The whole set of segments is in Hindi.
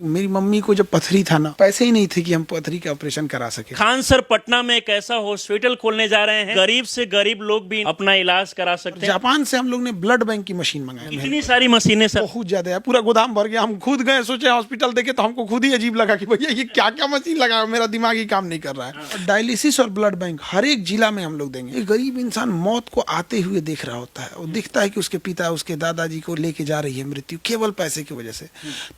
मेरी मम्मी को जब पथरी था ना, पैसे ही नहीं थे कि हम पथरी का ऑपरेशन करा सके। खान सर पटना में एक ऐसा हॉस्पिटल खोलने जा रहे हैं, गरीब से गरीब लोग भी अपना इलाज करा सकते हैं। जापान से हम लोग ने ब्लड बैंक की मशीन मंगाई। इतनी सारी मशीनें सर, बहुत ज्यादा है, पूरा गोदाम भर गया। हम खुद गए, सोचे हॉस्पिटल देखे तो हमको खुद ही अजीब लगा कि भैया ये क्या क्या मशीन लगा, मेरा दिमाग ही काम नहीं कर रहा है। डायलिसिस और ब्लड बैंक हर एक जिला में हम लोग देंगे। एक गरीब इंसान मौत को आते हुए देख रहा होता है, वो दिखता है कि उसके पिता, उसके दादाजी को लेके जा रही है मृत्यु, केवल पैसे की वजह से।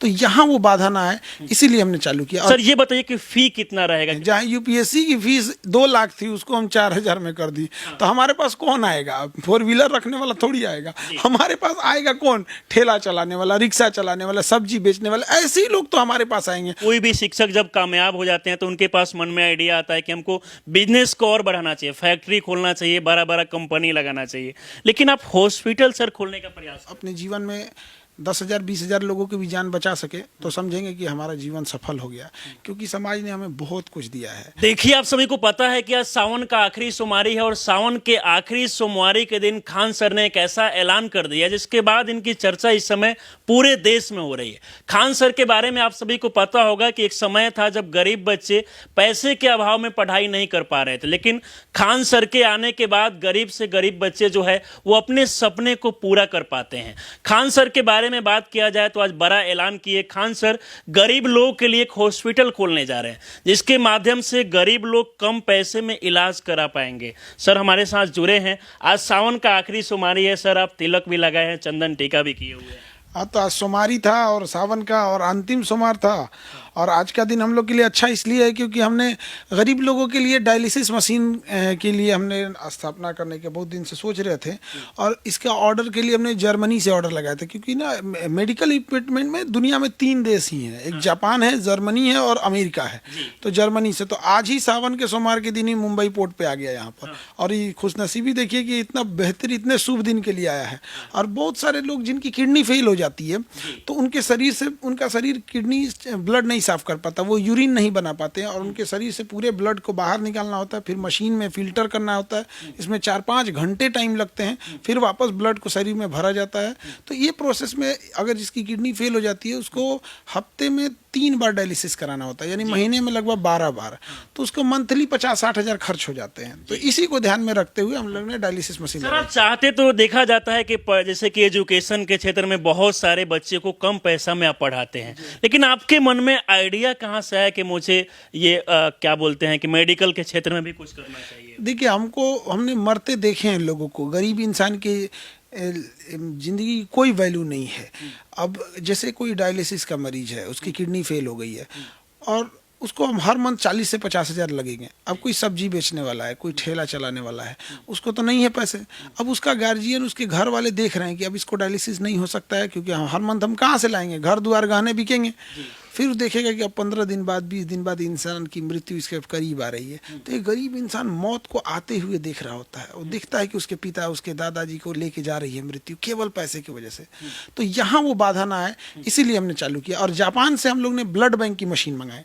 तो यहाँ वो बाधा ना आए, इसीलिए हमने चालू किया। सर ये बताइए कि फी कितना रहेगा? जहाँ यूपीएससी की फीस 2 लाख थी, उसको हम 4,000 में कर दी। तो हमारे पास कौन आएगा? 4 व्हीलर रखने वाला थोड़ी आएगा। हमारे पास आएगा कौन? ठेला चलाने वाला, रिक्शा चलाने वाला, सब्जी बेचने वाला, ऐसे ही लोग तो हमारे पास आएंगे। कोई भी शिक्षक जब कामयाब हो जाते हैं तो उनके पास मन में आइडिया आता है कि हमको बिजनेस को और बढ़ाना चाहिए, फैक्ट्री खोलना चाहिए, बड़ा बड़ा कंपनी लगाना चाहिए। लेकिन आप हॉस्पिटल सर खोलने का प्रयास अपने जीवन में 10,000 20,000 लोगों की भी जान बचा सके तो समझेंगे कि हमारा जीवन सफल हो गया, क्योंकि समाज ने हमें बहुत कुछ दिया है। देखिए, आप सभी को पता है कि आज सावन का आखिरी सोमवारी है और सावन के आखिरी सोमवारी के दिन खान सर ने एक ऐसा ऐलान कर दिया जिसके बाद इनकी चर्चा इस समय पूरे देश में हो रही है। खान सर के बारे में आप सभी को पता होगा कि एक समय था जब गरीब बच्चे पैसे के अभाव में पढ़ाई नहीं कर पा रहे थे, लेकिन खान सर के आने के बाद गरीब से गरीब बच्चे जो है वो अपने सपने को पूरा कर पाते हैं। खान सर के बारे में बात किया जाए तो आज बड़ा ऐलान किए खान सर गरीब लोगों के लिए एक हॉस्पिटल खोलने जा रहे हैं, जिसके माध्यम से गरीब लोग कम पैसे में इलाज करा पाएंगे। सर हमारे साथ जुड़े हैं। आज सावन का आखिरी सोमवारी है सर, आप तिलक भी लगाए हैं, चंदन टीका भी किए हुए हैं। तो आज सोमवारी था और सावन का और अंतिम सोमवार था। और आज का दिन हम लोग के लिए अच्छा इसलिए है क्योंकि हमने गरीब लोगों के लिए डायलिसिस मशीन के लिए हमने स्थापना करने के बहुत दिन से सोच रहे थे। और इसका ऑर्डर के लिए हमने जर्मनी से ऑर्डर लगाया था, क्योंकि ना मेडिकल इक्विपमेंट में दुनिया में 3 देश ही हैं, एक जापान है, जर्मनी है और अमेरिका है। तो जर्मनी से तो आज ही सावन के सोमवार के दिन ही मुंबई पोर्ट पे आ गया यहाँ पर। और ये खुशनसीबी देखिए कि इतना बेहतर, इतने शुभ दिन के लिए आया है। और बहुत सारे लोग जिनकी किडनी फेल हो जाती है तो उनके शरीर से, उनका शरीर किडनी ब्लड नहीं साफ कर पाता, वो यूरिन नहीं बना पाते हैं और उनके शरीर से पूरे ब्लड को बाहर निकालना होता है, फिर मशीन में फिल्टर करना होता है। इसमें 4-5 घंटे टाइम लगते हैं, फिर वापस ब्लड को शरीर में भरा जाता है। तो ये प्रोसेस में अगर जिसकी किडनी फेल हो जाती है उसको हफ्ते में 3 बार डायलिसिस कराना होता है, यानी महीने में लगभग 12 बार। तो उसको मंथली 50-60 हज़ार खर्च हो जाते हैं। तो इसी को ध्यान में रखते हुए हम लोग ने डायलिसिस मशीन सर आप चाहते तो देखा जाता है कि जैसे कि एजुकेशन के क्षेत्र में बहुत सारे बच्चे को कम पैसा में आप पढ़ाते हैं, लेकिन आपके मन में आइडिया कहाँ से आया कि मुझे ये क्या बोलते हैं कि मेडिकल के क्षेत्र में भी कुछ करना चाहिए? देखिए, हमने मरते देखे हैं लोगों को। गरीब इंसान की जिंदगी की कोई वैल्यू नहीं है। अब जैसे कोई डायलिसिस का मरीज है, उसकी किडनी फेल हो गई है और उसको हम हर मंथ 40 से 50 हज़ार लगेंगे। अब कोई सब्जी बेचने वाला है, कोई ठेला चलाने वाला है, उसको तो नहीं है पैसे। अब उसका गार्जियन, उसके घर वाले देख रहे हैं कि अब इसको डायलिसिस नहीं हो सकता है, क्योंकि हर मंथ हम कहाँ से लाएंगे, घर द्वार गहने बिकेंगे। फिर देखेगा कि अब 15 दिन बाद, 20 दिन बाद इंसान की मृत्यु इसके करीब आ रही है। तो एक गरीब इंसान मौत को आते हुए देख रहा होता है, वो दिखता है कि उसके पिता, उसके दादाजी को लेके जा रही है मृत्यु, केवल पैसे की वजह से। तो यहाँ वो बाधा ना आए, इसीलिए हमने चालू किया। और जापान से हम लोग ने ब्लड बैंक की मशीन मंगाई।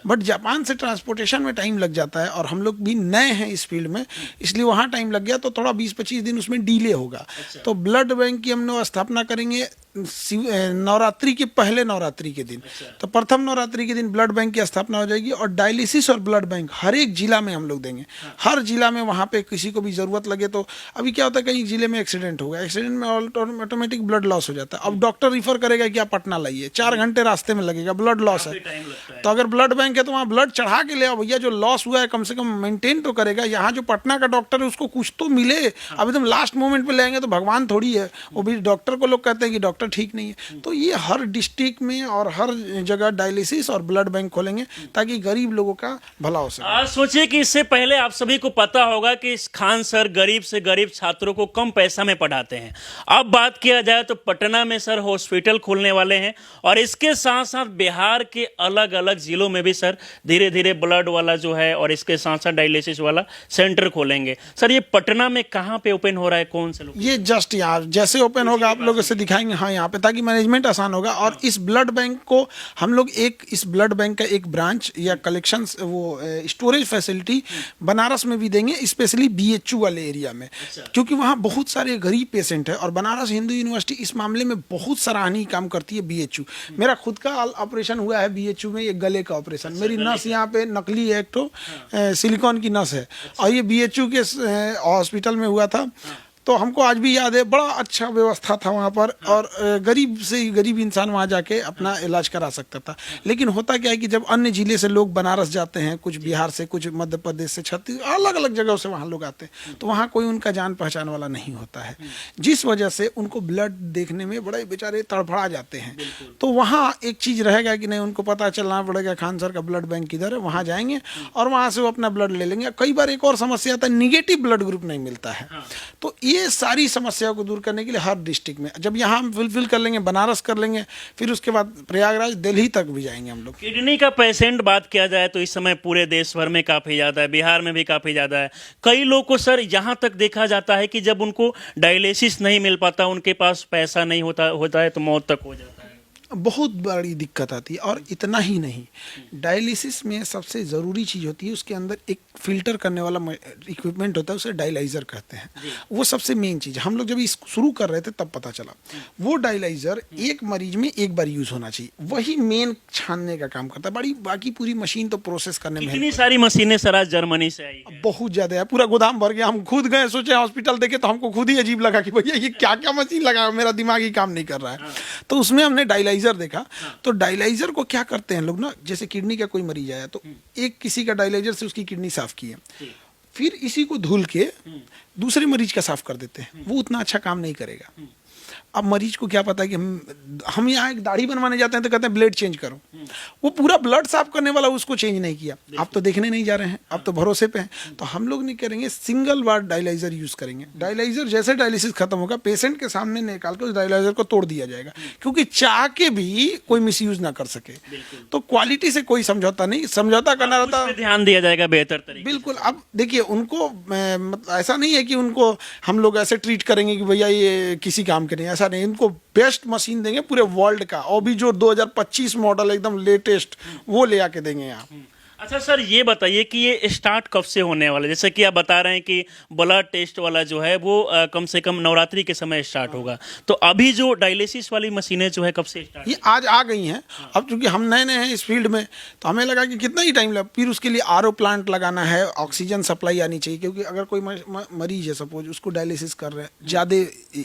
बट जापान से ट्रांसपोर्टेशन में टाइम लग जाता है और हम लोग भी नए हैं इस फील्ड में, इसलिए वहाँ टाइम लग गया। तो थोड़ा 20-25 दिन उसमें डिले होगा। तो ब्लड बैंक की हम लोग स्थापना करेंगे नवरात्रि के पहले नवरात्रि के दिन। तो प्रथम नवरात्रि के दिन ब्लड बैंक की स्थापना हो जाएगी। और डायलिसिस और ब्लड बैंक हर एक जिला में हम लोग देंगे। हर जिला में वहाँ पे किसी को भी ज़रूरत लगे तो, अभी क्या होता है, कहीं जिले में एक्सीडेंट हो गया, एक्सीडेंट में ऑटोमेटिक ब्लड लॉस हो जाता है। अब डॉक्टर रिफर करेगा कि आप पटना लाइए, 4 घंटे रास्ते में लगेगा, ब्लड लॉस है। तो अगर ब्लड बैंक है तो वहाँ ब्लड चढ़ा के ले आओ भैया, जो लॉस हुआ है कम से कम मेंटेन तो करेगा। यहाँ जो पटना का डॉक्टर है उसको कुछ तो मिले। अब एकदम लास्ट मोमेंट पे ले आएंगे तो भगवान थोड़ी है, वो भी डॉक्टर को लोग कहते हैं कि डॉक्टर ठीक नहीं है। तो ये हर डिस्ट्रिक्ट में और हर जगह डायलिसिस और ब्लड बैंक खोलेंगे ताकि गरीब लोगों का भला हो सके। आज सोचिए कि इससे पहले आप सभी को पता होगा कि खान सर गरीब से गरीब छात्रों को कम पैसा में पढ़ाते हैं। अब बात किया जाए तो पटना में सर हॉस्पिटल खोलने वाले हैं और इसके साथ साथ बिहार के अलग अलग जिलों में भी सर धीरे धीरे ब्लड वाला जो है और इसके साथ साथ डायलिसिस वाला सेंटर खोलेंगे। सर ये पटना में कहाँ पे ओपन हो रहा है, कौन से लोग? ये जस्ट यहाँ जैसे ओपन होगा आप लोगों से दिखाएंगे। हाँ, होगा यहाँ पे, ताकि मैनेजमेंट आसान होगा। और इस ब्लड बैंक को हम लोग इस ब्लड बैंक का एक ब्रांच या कलेक्शन स्टोरेज फैसिलिटी बनारस में भी देंगे, स्पेशली BHU वाले एरिया में, क्योंकि वहाँ बहुत सारे गरीब पेशेंट है। और बनारस हिंदू यूनिवर्सिटी इस मामले में बहुत सराहनीय काम करती है। BHU, मेरा खुद का ऑपरेशन हुआ है BHU में, ये गले का ऑपरेशन। मेरी नस यहाँ पे नकली है, एक तो सिलिकॉन की नस है, और ये BHU के हॉस्पिटल में हुआ था। तो हमको आज भी याद है, बड़ा अच्छा व्यवस्था था वहाँ पर, और गरीब से गरीब इंसान वहाँ जाके अपना इलाज करा सकता था। लेकिन होता क्या है कि जब अन्य जिले से लोग बनारस जाते हैं, कुछ बिहार से, कुछ मध्य प्रदेश से, छत्तीसगढ़, अलग अलग जगहों से वहाँ लोग आते हैं, तो वहाँ कोई उनका जान पहचान वाला नहीं होता है, जिस वजह से उनको ब्लड देखने में बड़े बेचारे तड़फड़ा जाते हैं। तो वहाँ एक चीज़ रहेगा कि नहीं, उनको पता चलना पड़ेगा खान सर का ब्लड बैंक किधर है, वहाँ जाएंगे और वहाँ से वो अपना ब्लड ले लेंगे। कई बार एक और समस्या आता है, निगेटिव ब्लड ग्रुप नहीं मिलता है। तो ये सारी समस्याओं को दूर करने के लिए हर डिस्ट्रिक्ट में, जब यहाँ हम फुलफिल कर लेंगे, बनारस कर लेंगे, फिर उसके बाद प्रयागराज, दिल्ली तक भी जाएंगे हम लोग। किडनी का पेशेंट बात किया जाए तो इस समय पूरे देश भर में काफी ज्यादा है, बिहार में भी काफी ज्यादा है। कई लोग को सर यहाँ तक देखा जाता है कि जब उनको डायलिसिस नहीं मिल पाता, उनके पास पैसा नहीं होता है तो मौत तक हो जाता है। बहुत बड़ी दिक्कत आती है। और इतना ही नहीं, डायलिसिस में सबसे ज़रूरी चीज़ होती है, उसके अंदर एक फिल्टर करने वाला इक्विपमेंट होता है, उसे डायलाइज़र कहते हैं। वो सबसे मेन चीज़ है। हम लोग जब इसको शुरू कर रहे थे तब पता चला, वो डायलाइज़र एक मरीज में एक बार यूज़ होना चाहिए, वही मेन छानने का काम करता है। बाकी पूरी मशीन तो प्रोसेस करने में। इतनी सारी मशीनें सर आज जर्मनी से आई है, बहुत ज़्यादा है, पूरा गोदाम भर गया। हम खुद गए, सोचे हॉस्पिटल देखे तो हमको खुद ही अजीब लगा कि भैया ये क्या क्या मशीन लगा, मेरा दिमाग ही काम नहीं कर रहा है। तो उसमें हमने डायलाइज़र देखा। तो डायलाइजर को क्या करते हैं लोग ना, जैसे किडनी का कोई मरीज आया तो एक किसी का डायलाइजर से उसकी किडनी साफ की है, फिर इसी को धुल के दूसरे मरीज का साफ कर देते हैं। वो उतना अच्छा काम नहीं करेगा। अब मरीज को क्या पता है कि हम यहाँ एक दाढ़ी बनवाने जाते हैं तो कहते हैं ब्लेड चेंज करो, वो पूरा ब्लड साफ करने वाला उसको चेंज नहीं किया। आप तो देखने नहीं जा रहे हैं, आप तो भरोसे पे हैं। तो हम लोग नहीं करेंगे, सिंगल बार डायलाइजर यूज करेंगे। डायलाइजर जैसे डायलिसिस खत्म होगा, पेशेंट के सामने निकाल के उस डायलाइजर को तोड़ दिया जाएगा, क्योंकि चाह के भी कोई मिस यूज ना कर सके। तो क्वालिटी से कोई समझौता नहीं, समझौता करना रहता है, ध्यान दिया जाएगा बेहतर तरीके। बिल्कुल। अब देखिए, उनको मतलब ऐसा नहीं है कि उनको हम लोग ऐसे ट्रीट करेंगे कि भैया ये किसी काम के नहीं, ऐसा नहीं। इनको बेस्ट मशीन देंगे पूरे वर्ल्ड का, और भी जो 2025 मॉडल एकदम लेटेस्ट वो ले आके देंगे यहाँ। अच्छा सर, ये बताइए कि ये स्टार्ट कब से होने वाला है? जैसे कि आप बता रहे हैं कि ब्लड टेस्ट वाला जो है वो कम से कम नवरात्रि के समय स्टार्ट होगा, तो अभी जो डायलिसिस वाली मशीनें जो है कब से स्टार्ट? ये आज आ गई हैं। अब चूंकि हम नए नए हैं इस फील्ड में, तो हमें लगा कि कितना ही टाइम लगा। फिर उसके लिए RO प्लांट लगाना है, ऑक्सीजन सप्लाई आनी चाहिए, क्योंकि अगर कोई मरीज है, सपोज उसको डायलिसिस कर रहे हैं, ज़्यादा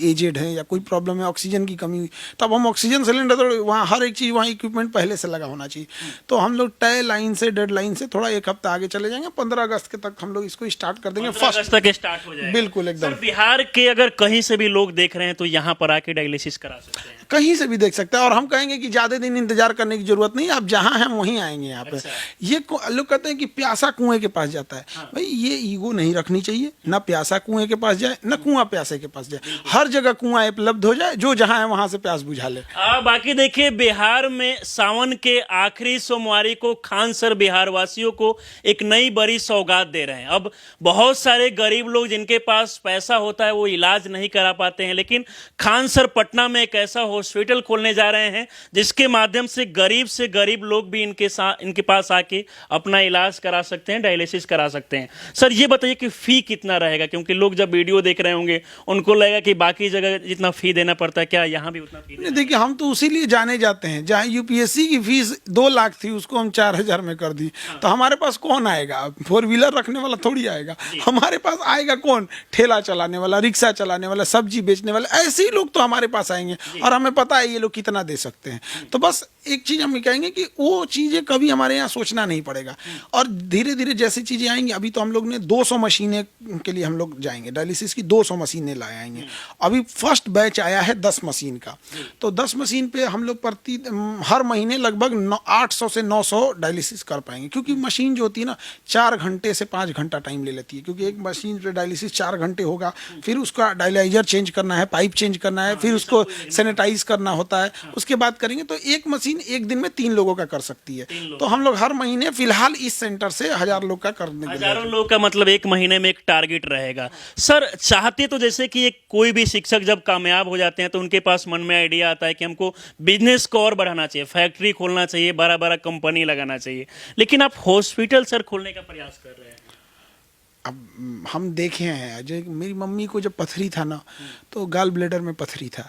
एजेड है या कोई प्रॉब्लम है, ऑक्सीजन की कमी हुई, तब हम ऑक्सीजन सिलेंडर, तो वहाँ हर एक चीज़, वहाँ इक्विपमेंट पहले से लगा होना चाहिए। तो हम लोग तय लाइन से, डेड लाइन से थोड़ा एक हफ्ता आगे चले जाएंगे। 15 अगस्त के तक हम लोग इसको स्टार्ट कर देंगे। 15 अगस्त तक स्टार्ट हो जाएगा। बिल्कुल एकदम। सर, बिहार के अगर कहीं से भी लोग देख रहे हैं तो यहाँ पर आके डायलिसिस करा सकते हैं? कहीं से भी देख सकते हैं। और हम कहेंगे कि ज़्यादा दिन इंतजार करने की जरूरत नहीं, आप जहाँ हैं वहीं आएंगे यहाँ पे। ये लोग कहते हैं कि प्यासा कुएं के पास जाता है। भाई ये ईगो नहीं रखनी चाहिए, ना प्यासा कुएं के पास जाए, ना कुआं प्यासे के पास जाए। हर जगह कुआं उपलब्ध हो जाए, जो जहाँ है वहाँ से प्यास बुझा ले। बाकी देखिए, बिहार में सावन के आखिरी सोमवारी को खान सर बिहार वासियों को एक नई बड़ी सौगात दे रहे हैं। अब बहुत सारे गरीब लोग जिनके पास पैसा होता है वो इलाज नहीं करा पाते हैं, लेकिन खान सर पटना में एक ऐसा हॉस्पिटल खोलने जा रहे हैं जिसके माध्यम से गरीब लोग भी इनके पास आके अपना इलाज करा सकते हैं, डायलिसिस करा सकते हैं। सर, ये बताइए कि फी कितना रहेगा, क्योंकि लोग जब वीडियो देख रहे होंगे उनको लगेगा कि बाकी जगह जितना फी देना पड़ता है, क्या यहाँ भी उतना फी? देखिए, हम तो उसी लिए जाने जाते हैं। जहाँ UPSC की फीस 2 लाख थी, उसको हम 4000 में कर दी। तो हमारे पास कौन आएगा? 4 व्हीलर रखने वाला थोड़ी आएगा। हमारे पास आएगा कौन? ठेला चलाने वाला, रिक्शा चलाने वाला, सब्जी बेचने वाला, ऐसे ही लोग तो हमारे पास आएंगे। और हमें पता है ये लोग कितना दे सकते हैं। तो बस एक चीज हम कहेंगे कि वो चीजें कभी हमारे यहाँ सोचना नहीं पड़ेगा। और धीरे धीरे जैसी चीजें आएंगी, अभी तो हम लोग ने 200 मशीनें के लिए हम लोग जाएंगे, डायलिसिस की 200 मशीनें लाए आएंगे। अभी फर्स्ट बैच आया है 10 मशीन का। तो 10 मशीन पे हम लोग हर महीने लगभग 800 से 900 डायलिसिस कर पाएंगे, क्योंकि मशीन जो होती है ना 4 घंटे से 5 घंटा टाइम ले लेती है। क्योंकि एक मशीन पे डायलिसिस 4 घंटे होगा, फिर उसका डायलाइजर चेंज करना है, पाइप चेंज करना है, फिर उसको सैनिटाइज करना होता है, उसके बाद करेंगे। तो एक मशीन मशीन एक दिन में 3 लोगों का कर सकती है। तो हम लोग हर महीने फिलहाल इस सेंटर से 1000 लोग का करने के लिए, हजारों लोग का मतलब एक महीने में एक टारगेट रहेगा। सर चाहते तो जैसे कि एक कोई भी शिक्षक जब कामयाब हो जाते हैं तो उनके पास मन में आइडिया आता है कि हमको बिजनेस को और बढ़ाना चाहिए, फैक्ट्री खोलना चाहिए, बड़ा बड़ा कंपनी लगाना चाहिए, लेकिन आप हॉस्पिटल सर खोलने का प्रयास कर रहे हैं। अब हम देखे हैं, जो मेरी मम्मी को जब पथरी था ना, तो गाल ब्लेडर में पथरी था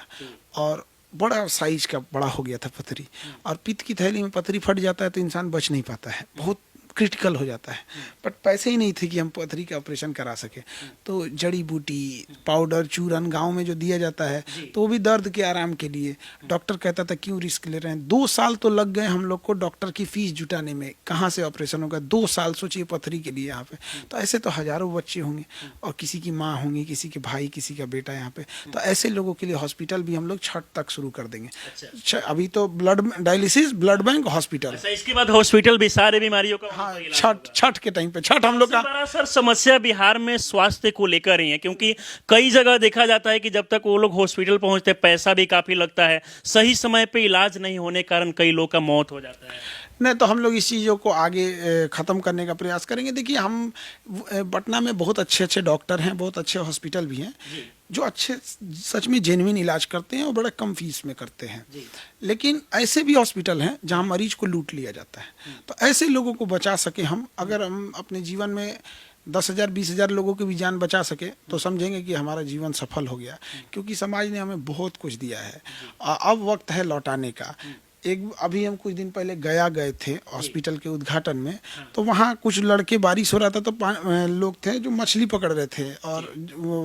और बड़ा साइज का बड़ा हो गया था पथरी, और पित्त की थैली में पथरी फट जाता है तो इंसान बच नहीं पाता है, बहुत क्रिटिकल हो जाता है। बट पैसे ही नहीं थे कि हम पथरी का ऑपरेशन करा सके, तो जड़ी बूटी, पाउडर, चूरन गांव में जो दिया जाता है तो वो भी दर्द के आराम के लिए। डॉक्टर कहता था क्यों रिस्क ले रहे हैं। 2 साल तो लग गए हम लोग को डॉक्टर की फीस जुटाने में, कहाँ से ऑपरेशन होगा, 2 साल सोचिए पथरी के लिए यहाँ पे। तो ऐसे तो हजारों बच्चे होंगे और किसी की माँ होंगी, किसी के भाई, किसी का बेटा यहाँ पे। तो ऐसे लोगों के लिए हॉस्पिटल भी हम लोग छठ तक शुरू कर देंगे। अभी तो blood dialysis, blood bank, hospital. इसके बाद हॉस्पिटल भी सारे बीमारियों का छठ के टाइम पे, छठ हम लोग का बड़ा सर समस्या बिहार में स्वास्थ्य को लेकर ही है, क्योंकि कई जगह देखा जाता है कि जब तक वो लोग हॉस्पिटल पहुंचते हैं पैसा भी काफी लगता है, सही समय पे इलाज नहीं होने के कारण कई लोग का मौत हो जाता है। नहीं, तो हम लोग इस चीज़ों को आगे ख़त्म करने का प्रयास करेंगे। देखिए, हम पटना में बहुत अच्छे अच्छे डॉक्टर हैं, बहुत अच्छे हॉस्पिटल भी हैं जो अच्छे सच में जेन्युइन इलाज करते हैं और बड़ा कम फीस में करते हैं। लेकिन ऐसे भी हॉस्पिटल हैं जहां मरीज को लूट लिया जाता है। तो ऐसे लोगों को बचा सके हम, अगर हम अपने जीवन में 10,000 20,000 लोगों की भी जान बचा सके तो समझेंगे कि हमारा जीवन सफल हो गया, क्योंकि समाज ने हमें बहुत कुछ दिया है। अब वक्त है लौटाने का। अभी हम कुछ दिन पहले गए थे हॉस्पिटल के उद्घाटन में, तो वहाँ कुछ लड़के, बारिश हो रहा था तो लोग थे जो मछली पकड़ रहे थे, और वो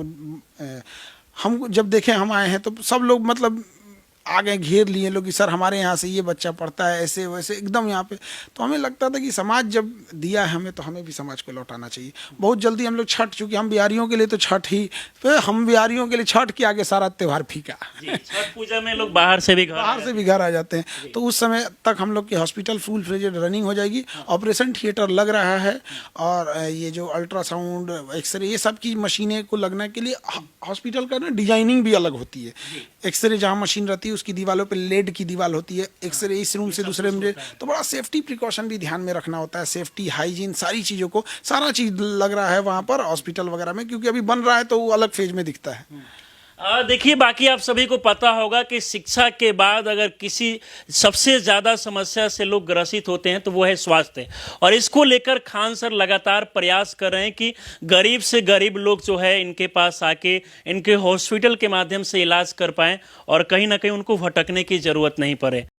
हम जब देखे हम आए हैं तो सब लोग मतलब आ गए, घेर लिए लोग कि सर हमारे यहाँ से ये बच्चा पढ़ता है, ऐसे वैसे एकदम यहाँ पे। तो हमें लगता था कि समाज जब दिया है हमें तो हमें भी समाज को लौटाना चाहिए। बहुत जल्दी हम लोग छठ, चूँकि हम बिहारियों के लिए तो छठ ही, तो हम बिहारियों के लिए छठ के आगे सारा त्यौहार फीका। छठ पूजा में लोग बाहर से भी घर आ जाते हैं। तो उस समय तक हम लोग की हॉस्पिटल फुल फ्लेजेड रनिंग हो जाएगी, ऑपरेशन थिएटर लग रहा है, और ये जो अल्ट्रासाउंड, एक्सरे, ये सब की मशीनें को लगने के लिए हॉस्पिटल का ना डिजाइनिंग भी अलग होती है। एक्सरे जहाँ मशीन रहती है उसकी दीवारों पे लेड की दीवार होती है, एक्सरे इस रूम से दूसरे में, तो बड़ा सेफ्टी प्रिकॉशन भी ध्यान में रखना होता है, सेफ्टी, हाइजीन, सारी चीज़ों को, सारा चीज़ लग रहा है वहाँ पर हॉस्पिटल वगैरह में, क्योंकि अभी बन रहा है तो वो अलग फेज में दिखता है। देखिए, बाकी आप सभी को पता होगा कि शिक्षा के बाद अगर किसी सबसे ज़्यादा समस्या से लोग ग्रसित होते हैं तो वो है स्वास्थ्य, और इसको लेकर खान सर लगातार प्रयास कर रहे हैं कि गरीब से गरीब लोग जो है इनके पास आके इनके हॉस्पिटल के माध्यम से इलाज कर पाएँ और कहीं ना कहीं उनको भटकने की ज़रूरत नहीं पड़े।